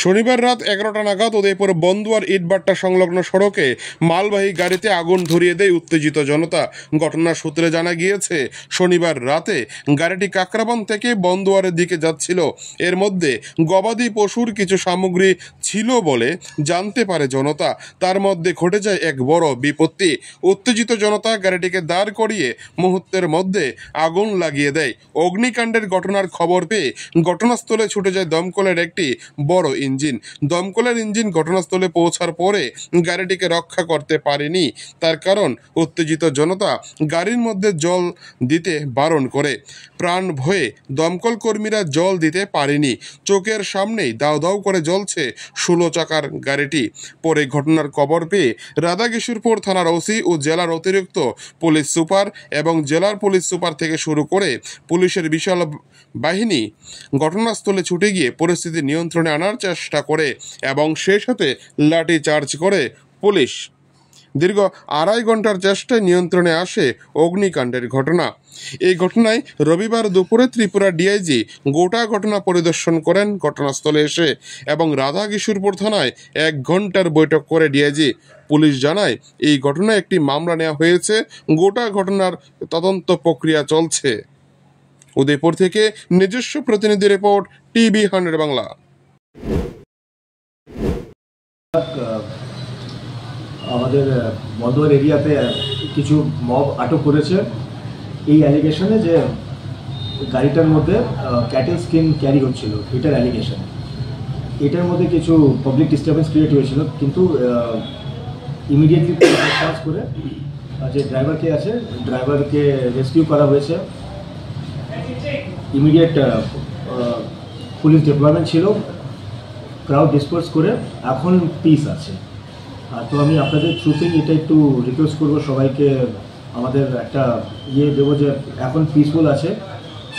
শনিবার রাত 11টা নাগাদ উদয়পুর বন্দুয়ার ইটবাট্টা সংলগ্ন সড়কে মালবাহী গাড়িতে আগুন ধরিয়ে দেয় উত্তেজিত জনতা। ঘটনার সূত্রে জানা গিয়েছে, শনিবার রাতে গাড়িটি কাকরাবন থেকে বন্দুয়ারের দিকে যাচ্ছিল। এর মধ্যে গবাদি পশুর কিছু সামগ্রী ছিল বলে জানতে পারে জনতা। তার মধ্যে ঘটে যায় এক বড় বিপত্তি। উত্তেজিত জনতা গাড়িটিকে দাঁড় করিয়ে মুহূর্তের মধ্যে আগুন লাগিয়ে দেয়। অগ্নিকাণ্ডের ঘটনার খবর পেয়ে ঘটনাস্থলে ছুটে যায় দমকলের একটি বড় ইঞ্জিন। দমকলের ইঞ্জিন ঘটনাস্থলে পৌঁছার পরে গাড়িটিকে রক্ষা করতে পারেনি। তার কারণ, উত্তেজিত জনতা গাড়ির মধ্যে জল দিতে বারণ করে। প্রাণ ভয়ে দমকল কর্মীরা জল দিতে পারেনি। চোখের সামনেই দাউ দাউ করে জ্বলছে 16 চাকার গাড়িটি। পরে ঘটনার খবর পেয়ে রাধাকিশোরপুর থানার ওসি ও জেলার অতিরিক্ত পুলিশ সুপার এবং জেলার পুলিশ সুপার থেকে শুরু করে পুলিশের বিশাল বাহিনী ঘটনাস্থলে ছুটে গিয়ে পরিস্থিতি নিয়ন্ত্রণে আনার চেষ্টা করে এবং সেই সাথে লাঠি চার্জ করে পুলিশ। দীর্ঘ 2.5 ঘন্টার চেষ্টায় নিয়ন্ত্রণে আসে অগ্নিকাণ্ডের ঘটনা। এই ঘটনায় রবিবার দুপুরে ত্রিপুরা ডিআইজি গোটা ঘটনা পরিদর্শন করেন ঘটনাস্থলে এসে এবং রাধাকিশোরপুর থানায় 1 ঘন্টার বৈঠক করে ডিআইজি। পুলিশ জানায়, এই ঘটনায় একটি মামলা নেওয়া হয়েছে। গোটা ঘটনার তদন্ত প্রক্রিয়া চলছে। উদয়পুর থেকে নিজস্ব প্রতিনিধি রিপোর্ট, টিভি 100 বাংলা। আমাদের বন্দর এরিয়াতে কিছু মব আটক করেছে এই অ্যালিগেশনে যে গাড়িটার মধ্যে ক্যাটেল স্কিন ক্যারি হচ্ছিল, এটার অ্যালিগেশন। এটার মধ্যে কিছু পাবলিক ডিস্টারবেন্স ক্রিয়েট হয়েছিল, কিন্তু ইমিডিয়েটলি রেসপন্স করে যে ড্রাইভারকে আছে, ড্রাইভারকে রেস্কিউ করা হয়েছে। ইমিডিয়েট পুলিশ ডিপ্লয়মেন্ট ছিল, ক্রাউড ডিসপার্স করে এখন পিস আছে। তো আমি আপনাদের থ্রুতেই এটা একটু রিকোয়েস্ট করবো সবাইকে, আমাদের একটা দেবো যে এখন পিসফুল আছে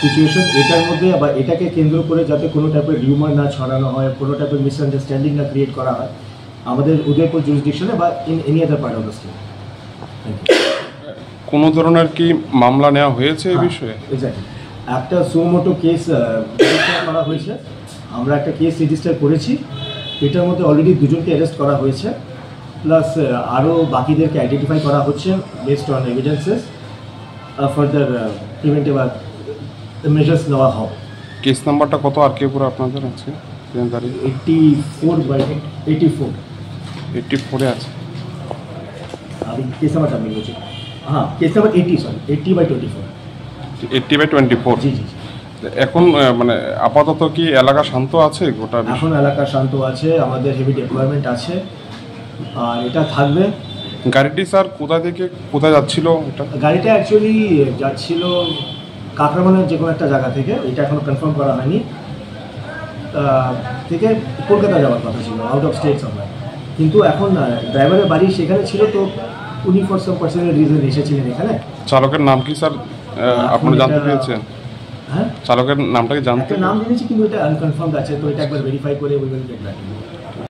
সিচুয়েশন। এটার মধ্যে বা এটাকে কেন্দ্র করে যাতে কোনো টাইপের রিউমার না ছড়ানো হয়, কোনো টাইপের মিসআন্ডারস্ট্যান্ডিং না ক্রিয়েট করা হয় আমাদের উদয়পুর জুরিসডিকশনে বা in any other part of the state. কোনো ধরনের কি মামলা নেওয়া হয়েছে এই বিষয়ে? এক্স্যাক্টলি, একটা সুমোটো কেস রেজিস্টার করা হয়েছে। আমরা একটা কেস রেজিস্টার করেছি, এটার মধ্যে অলরেডি 2 জনকে অ্যারেস্ট করা হয়েছে, প্লাস আরও বাকিদেরকে আইডেন্টিফাই করা হচ্ছে based on evidences. Further preventive measures নেওয়া হবে। কেস নাম্বারটা কত আর কে পুরো আপনাদের আছে? 84/84 আছে। আমি কেস নাম্বারটা আমি বলছি, হ্যাঁ কেস নাম্বার 80/24। 80/24। জি জি। এখন মানে আপাতত কি এলাকা শান্ত আছে? গোটা এখন এলাকা শান্ত আছে, আমাদের হেভি ডিপ্লয়মেন্ট আছে আর এটা থাকবে। গাড়িটি স্যার কোথা থেকে কোথায় যাচ্ছিল? গাড়িটা অ্যাকচুয়ালি যাচ্ছিল কাকরাবনের যে কোনো একটা জায়গা থেকে, এটা এখনো কনফার্ম করা হয়নি, থেকে কলকাতা যাওয়ার কথা ছিল, আউট অফ স্টেট সময়। কিন্তু এখন ড্রাইভারের বাড়ি সেখানে ছিল, তো উনি ফর সাম পার্সোনাল রিজন এসেছিলেন এখানে। চালকের নাম কি স্যার আপনারা জানতে পেরেছেন? হ্যাঁ, চালকের নামটাকে জানতে নাম জেনেছি, কিন্তু এটা আনকনফার্মড আছে, তো এটা একবার ভেরিফাই করে উই উইল গেট ব্যাক।